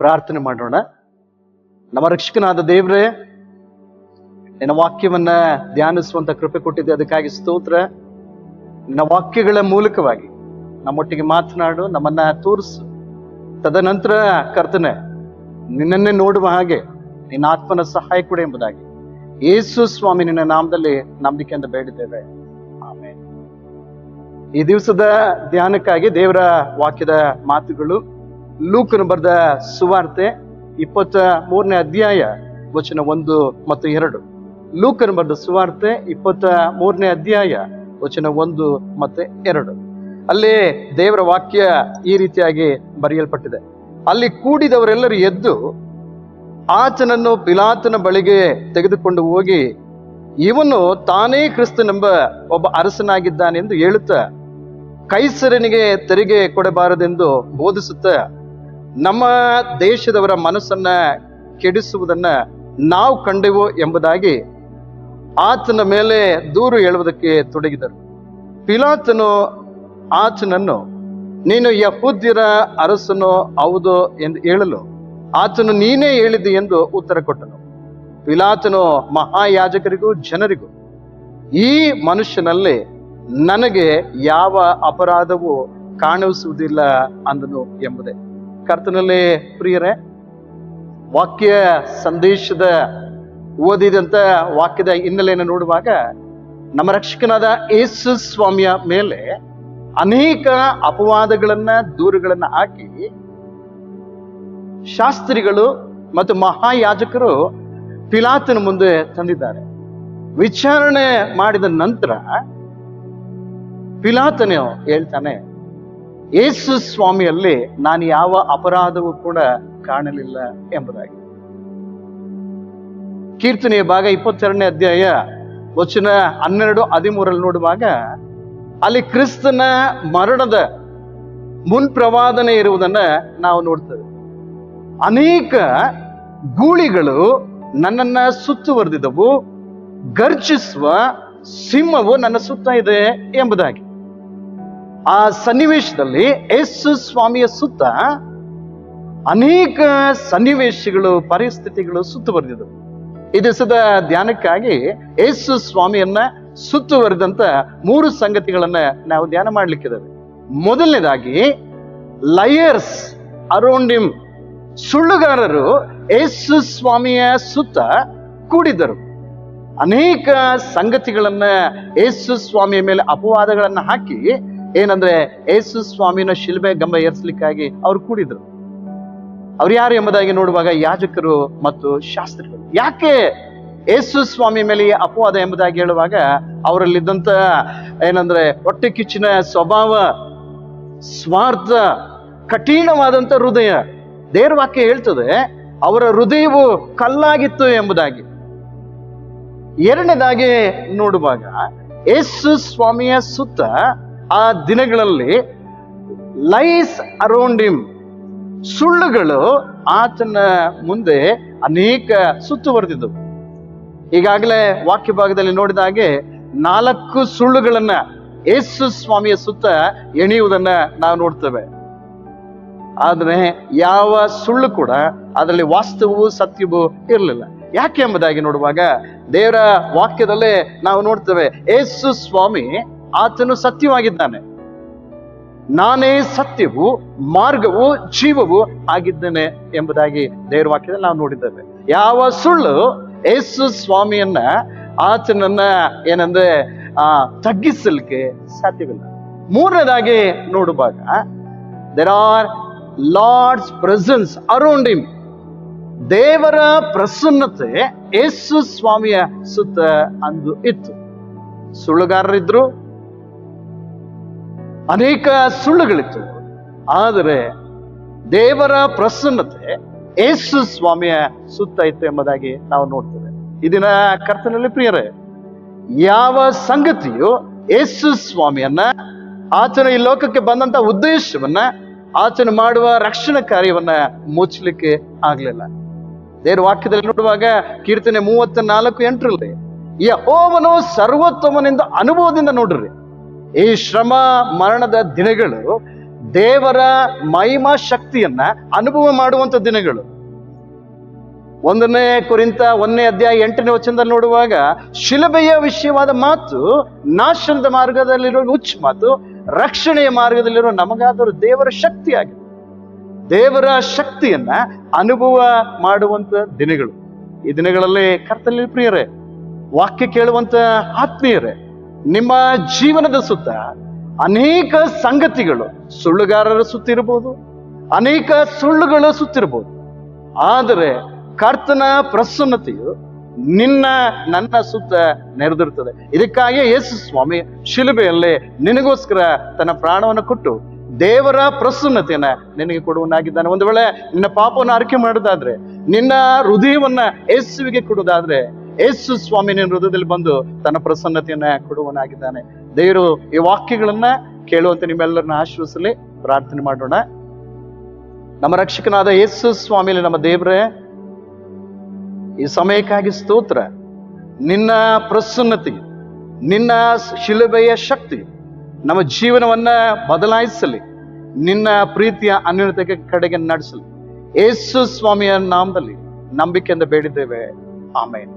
ಪ್ರಾರ್ಥನೆ ಮಾಡೋಣ. ನಮ್ಮ ರಕ್ಷಕನಾದ ದೇವ್ರೇ, ನಿನ್ನ ವಾಕ್ಯವನ್ನ ಧ್ಯಾನಿಸುವಂತ ಕೃಪೆ ಕೊಟ್ಟಿದ್ದೆ, ಅದಕ್ಕಾಗಿ ಸ್ತೋತ್ರ. ನಿನ್ನ ವಾಕ್ಯಗಳ ಮೂಲಕವಾಗಿ ನಮ್ಮೊಟ್ಟಿಗೆ ಮಾತನಾಡು, ನಮ್ಮನ್ನ ತೋರಿಸು. ತದನಂತರ ಕರ್ತನೆ, ನಿನ್ನನ್ನೇ ನೋಡುವ ಹಾಗೆ ನಿನ್ನ ಆತ್ಮನ ಸಹಾಯ ಕೊಡು ಎಂಬುದಾಗಿ ಯೇಸು ಸ್ವಾಮಿ ನಿನ್ನ ನಾಮದಲ್ಲಿ ನಂಬಿಕೆಯಿಂದ ಬೇಡಿದ್ದೇವೆ, ಆಮೆನ್. ಈ ದಿವಸದ ಧ್ಯಾನಕ್ಕಾಗಿ ದೇವರ ವಾಕ್ಯದ ಮಾತುಗಳು ಲೂಕನು ಬರೆದ ಸುವಾರ್ತೆ 23ನೇ ಅಧ್ಯಾಯ ವಚನ 1 ಮತ್ತು 2. ಲೂಕನು ಬರೆದ ಸುವಾರ್ತೆ 23ನೇ ಅಧ್ಯಾಯ ವಚನ 1 ಮತ್ತು 2. ಅಲ್ಲಿ ದೇವರ ವಾಕ್ಯ ಈ ರೀತಿಯಾಗಿ ಬರೆಯಲ್ಪಟ್ಟಿದೆ. ಅಲ್ಲಿ ಕೂಡಿದವರೆಲ್ಲರೂ ಎದ್ದು ಆತನನ್ನು ಪಿಲಾತನ ಬಳಿಗೆ ತೆಗೆದುಕೊಂಡು ಹೋಗಿ, ಇವನು ತಾನೇ ಕ್ರಿಸ್ತನೆಂಬ ಒಬ್ಬ ಅರಸನಾಗಿದ್ದಾನೆಂದು ಹೇಳುತ್ತಾ ಕೈಸರನಿಗೆ ತೆರಿಗೆ ಕೊಡಬಾರದೆಂದು ಬೋಧಿಸುತ್ತಾ ನಮ್ಮ ದೇಶದವರ ಮನಸ್ಸನ್ನ ಕೆಡಿಸುವುದನ್ನ ನಾವು ಕಂಡೆವು ಎಂಬುದಾಗಿ ಆತನ ಮೇಲೆ ದೂರು ಹೇಳುವುದಕ್ಕೆ ತೊಡಗಿದರು. ಪಿಲಾತನು ಆತನನ್ನು, ನೀನು ಯಹೂದ್ಯರ ಅರಸನು ಹೌದು ಎಂದು ಹೇಳಲು ಆತನು, ನೀನೇ ಹೇಳಿದಿ ಎಂದು ಉತ್ತರ ಕೊಟ್ಟನು. ಪಿಲಾತನು ಮಹಾಯಾಜಕರಿಗೂ ಜನರಿಗೂ, ಈ ಮನುಷ್ಯನಲ್ಲಿ ನನಗೆ ಯಾವ ಅಪರಾಧವೂ ಕಾಣಿಸುವುದಿಲ್ಲ ಅಂದನು ಎಂಬುದೇ. ಕರ್ತನಲ್ಲಿ ಪ್ರಿಯರೇ, ವಾಕ್ಯ ಸಂದೇಶದ ಓದಿದಂತ ವಾಕ್ಯದ ಹಿನ್ನೆಲೆಯನ್ನು ನೋಡುವಾಗ ನಮ್ಮ ರಕ್ಷಕನಾದ ಯೇಸು ಸ್ವಾಮಿಯ ಮೇಲೆ ಅನೇಕ ಅಪವಾದಗಳನ್ನ, ದೂರುಗಳನ್ನ ಹಾಕಿ ಶಾಸ್ತ್ರಿಗಳು ಮತ್ತು ಮಹಾಯಾಜಕರು ಪಿಲಾತನ ಮುಂದೆ ತಂದಿದ್ದಾರೆ. ವಿಚಾರಣೆ ಮಾಡಿದ ನಂತರ ಪಿಲಾತನು ಹೇಳ್ತಾನೆ, ಯೇಸು ಸ್ವಾಮಿಯಲ್ಲಿ ನಾನು ಯಾವ ಅಪರಾಧವೂ ಕೂಡ ಕಾಣಲಿಲ್ಲ ಎಂಬುದಾಗಿ. ಕೀರ್ತನೆಯ ಭಾಗ 22ನೇ ಅಧ್ಯಾಯ ವಚನ 12-13 ನೋಡುವಾಗ ಅಲ್ಲಿ ಕ್ರಿಸ್ತನ ಮರಣದ ಮುನ್ಪ್ರವಾದನೆ ಇರುವುದನ್ನ ನಾವು ನೋಡ್ತೇವೆ. ಅನೇಕ ಗೂಳಿಗಳು ನನ್ನನ್ನ ಸುತ್ತುವರೆದಿದ್ದವು, ಗರ್ಜಿಸುವ ಸಿಂಹವು ನನ್ನ ಸುತ್ತ ಇದೆ ಎಂಬುದಾಗಿ. ಆ ಸನ್ನಿವೇಶದಲ್ಲಿ ಯೇಸು ಸ್ವಾಮಿಯ ಸುತ್ತ ಅನೇಕ ಸನ್ನಿವೇಶಗಳು, ಪರಿಸ್ಥಿತಿಗಳು ಸುತ್ತುವರೆದಿದ್ದವು. ಈ ದಿವಸದ ಧ್ಯಾನಕ್ಕಾಗಿ ಯೇಸು ಸ್ವಾಮಿಯನ್ನ ಸುತ್ತುವರೆದಂತ 3 ಸಂಗತಿಗಳನ್ನ ನಾವು ಧ್ಯಾನ ಮಾಡ್ಲಿಕ್ಕಿದ್ದೇವೆ. ಮೊದಲನೇದಾಗಿ, ಲಯರ್ಸ್ ಅರೌಂಡ್ ಹಿಮ್, ಸುಳ್ಳುಗಾರರು ಯೇಸು ಸ್ವಾಮಿಯ ಸುತ್ತ ಕೂಡಿದ್ದರು. ಅನೇಕ ಸಂಗತಿಗಳನ್ನ ಯೇಸು ಸ್ವಾಮಿಯ ಮೇಲೆ ಅಪವಾದಗಳನ್ನ ಹಾಕಿ, ಏನಂದ್ರೆ ಯೇಸು ಸ್ವಾಮಿನ ಶಿಲ್ಬೆ ಗಂಬ ಏರಿಸಲಿಕ್ಕಾಗಿ ಅವ್ರು ಕೂಡಿದ್ರು. ಅವ್ರು ಯಾರು ಎಂಬುದಾಗಿ ನೋಡುವಾಗ ಯಾಜಕರು ಮತ್ತು ಶಾಸ್ತ್ರಿಗಳು. ಯಾಕೆ ಯೇಸು ಸ್ವಾಮಿ ಮೇಲೆ ಅಪವಾದ ಎಂಬುದಾಗಿ ಹೇಳುವಾಗ ಅವರಲ್ಲಿದ್ದಂತ ಏನಂದ್ರೆ ಹೊಟ್ಟೆ ಕಿಚ್ಚಿನ ಸ್ವಭಾವ, ಸ್ವಾರ್ಥ, ಕಠಿಣವಾದಂತ ಹೃದಯ. ದೇವರ ವಾಕ್ಯ ಹೇಳ್ತದೆ ಅವರ ಹೃದಯವು ಕಲ್ಲಾಗಿತ್ತು ಎಂಬುದಾಗಿ. ಎರಡನೇದಾಗಿ ನೋಡುವಾಗ ಯೇಸು ಸ್ವಾಮಿಯ ಸುತ್ತ ಆ ದಿನಗಳಲ್ಲಿ ಲೈಸ್ ಅರೌಂಡ್ ಹಿಮ್, ಸುಳ್ಳುಗಳು ಆತನ ಮುಂದೆ ಅನೇಕ ಸುತ್ತುವರೆದಿದ್ದವು. ಈಗಾಗಲೇ ವಾಕ್ಯ ಭಾಗದಲ್ಲಿ ನೋಡಿದ ಹಾಗೆ 4 ಸುಳ್ಳುಗಳನ್ನ ಯೇಸು ಸ್ವಾಮಿಯ ಸುತ್ತ ಎಣೆಯುವುದನ್ನ ನಾವು ನೋಡ್ತೇವೆ. ಆದ್ರೆ ಯಾವ ಸುಳ್ಳು ಕೂಡ ಅದರಲ್ಲಿ ವಾಸ್ತವವು, ಸತ್ಯವೂ ಇರಲಿಲ್ಲ. ಯಾಕೆ ಎಂಬುದಾಗಿ ನೋಡುವಾಗ ದೇವರ ವಾಕ್ಯದಲ್ಲೇ ನಾವು ನೋಡ್ತೇವೆ, ಯೇಸು ಸ್ವಾಮಿ ಆತನು ಸತ್ಯವಾಗಿದ್ದಾನೆ, ನಾನೇ ಸತ್ಯವು, ಮಾರ್ಗವು, ಜೀವವು ಆಗಿದ್ದೇನೆ ಎಂಬುದಾಗಿ ದೇವರ ವಾಕ್ಯದಲ್ಲಿ ನಾವು ನೋಡಿದ್ದೇವೆ. ಯಾವ ಸುಳ್ಳು ಯೇಸು ಸ್ವಾಮಿಯನ್ನ, ಆತನನ್ನ ಏನಂದ್ರೆ ತಗ್ಗಿಸಲಿಕ್ಕೆ ಸಾಧ್ಯವಿಲ್ಲ. ಮೂರನೇದಾಗಿ ನೋಡುವಾಗ there are lord's presence around him, ದೇವರ ಪ್ರಸನ್ನತೆ ಯೇಸು ಸ್ವಾಮಿಯ ಸುತ್ತ ಅಂದು ಇತ್ತು. ಸುಳ್ಳುಗಾರರಿದ್ರು, ಅನೇಕ ಸುಳ್ಳುಗಳಿತ್ತು, ಆದರೆ ದೇವರ ಪ್ರಸನ್ನತೆ ಯೇಸು ಸ್ವಾಮಿಯ ಸುತ್ತ ಇತ್ತು ಎಂಬುದಾಗಿ ನಾವು ನೋಡ್ತೇವೆ. ಇದನ್ನ ಕರ್ತನಲ್ಲಿ ಪ್ರಿಯರೇ, ಯಾವ ಸಂಗತಿಯು ಯೇಸು ಸ್ವಾಮಿಯನ್ನ, ಆತನ ಈ ಲೋಕಕ್ಕೆ ಬಂದಂತ ಉದ್ದೇಶವನ್ನ, ಆತನ ಮಾಡುವ ರಕ್ಷಣಾ ಕಾರ್ಯವನ್ನ ಮುಚ್ಚಲಿಕ್ಕೆ ಆಗ್ಲಿಲ್ಲ. ದೇವರ ವಾಕ್ಯದಲ್ಲಿ ನೋಡುವಾಗ ಕೀರ್ತನೆ 34:8 ಯೆಹೋವನು ಸರ್ವೋತ್ತಮನೆಂದು ಅನುಭವದಿಂದ ನೋಡ್ರಿ, ಈ ಶ್ರಮ ಮರಣದ ದಿನಗಳು ದೇವರ ಮಹಿಮಾ ಶಕ್ತಿಯನ್ನ ಅನುಭವ ಮಾಡುವಂತ ದಿನಗಳು. 1 ಕೊರಿಂಥ 1ನೇ ಅಧ್ಯಾಯ 8ನೇ ವಚನದಲ್ಲಿ ನೋಡುವಾಗ, ಶಿಲುಬೆಯ ವಿಷಯವಾದ ಮಾತು ನಾಶನದ ಮಾರ್ಗದಲ್ಲಿರುವ ಹುಚ್ಚು ಮಾತು, ರಕ್ಷಣೆಯ ಮಾರ್ಗದಲ್ಲಿರುವ ನಮಗಾದರೂ ದೇವರ ಶಕ್ತಿಯಾಗಿದೆ. ದೇವರ ಶಕ್ತಿಯನ್ನ ಅನುಭವ ಮಾಡುವಂತ ದಿನಗಳು. ಈ ದಿನಗಳಲ್ಲಿ ಕರ್ತನಲ್ಲಿ ಪ್ರಿಯರೇ, ವಾಕ್ಯ ಕೇಳುವಂತ ಆತ್ಮೀಯರೇ, ನಿಮ್ಮ ಜೀವನದ ಸುತ್ತ ಅನೇಕ ಸಂಗತಿಗಳು, ಸುಳ್ಳುಗಾರರ ಸುತ್ತಿರಬಹುದು, ಅನೇಕ ಸುಳ್ಳುಗಳು ಸುತ್ತಿರಬಹುದು. ಆದರೆ ಕರ್ತನ ಪ್ರಸನ್ನತೆಯು ನನ್ನ ಸುತ್ತ ನೆರೆದಿರುತ್ತದೆ. ಇದಕ್ಕಾಗಿ ಯೇಸು ಸ್ವಾಮಿ ಶಿಲುಬೆಯಲ್ಲೇ ನಿನಗೋಸ್ಕರ ತನ್ನ ಪ್ರಾಣವನ್ನು ಕೊಟ್ಟು ದೇವರ ಪ್ರಸನ್ನತೆಯನ್ನ ನಿನಗೆ ಕೊಡುವನಾಗಿದ್ದಾನೆ. ಒಂದು ವೇಳೆ ನಿನ್ನ ಪಾಪವನ್ನು ಅರಿಕೆ ಮಾಡುವುದಾದ್ರೆ, ನಿನ್ನ ಹೃದಯವನ್ನ ಯೇಸುವಿಗೆ ಕೊಡುವುದಾದ್ರೆ, ಯೇಸು ಸ್ವಾಮಿ ನಿನ್ನ ಹೃದಯದಲ್ಲಿ ಬಂದು ತನ್ನ ಪ್ರಸನ್ನತೆಯನ್ನ ಕೊಡುವನಾಗಿದ್ದಾನೆ. ದೇವರು ಈ ವಾಕ್ಯಗಳನ್ನ ಕೇಳುವಂತೆ ನಿಮ್ಮೆಲ್ಲರನ್ನ ಆಶೀರ್ವದಿಸಲಿ. ಪ್ರಾರ್ಥನೆ ಮಾಡೋಣ. ನಮ್ಮ ರಕ್ಷಕನಾದ ಯೇಸು ಸ್ವಾಮಿಯಲ್ಲಿ ನಮ್ಮ ದೇವರೇ, ಈ ಸಮಯಕ್ಕಾಗಿ ಸ್ತೋತ್ರ. ನಿನ್ನ ಪ್ರಸನ್ನತೆ, ನಿನ್ನ ಶಿಲುಬೆಯ ಶಕ್ತಿ ನಮ್ಮ ಜೀವನವನ್ನ ಬದಲಾಯಿಸಲಿ, ನಿನ್ನ ಪ್ರೀತಿಯ ಅನ್ಯೋನ್ಯತೆ ಕಡೆಗೆ ನಡೆಸಲಿ. ಯೇಸು ಸ್ವಾಮಿಯ ನಾಮದಲ್ಲಿ ನಂಬಿಕೆಯಿಂದ ಬೇಡಿದ್ದೇವೆ. ಆಮೇನ್.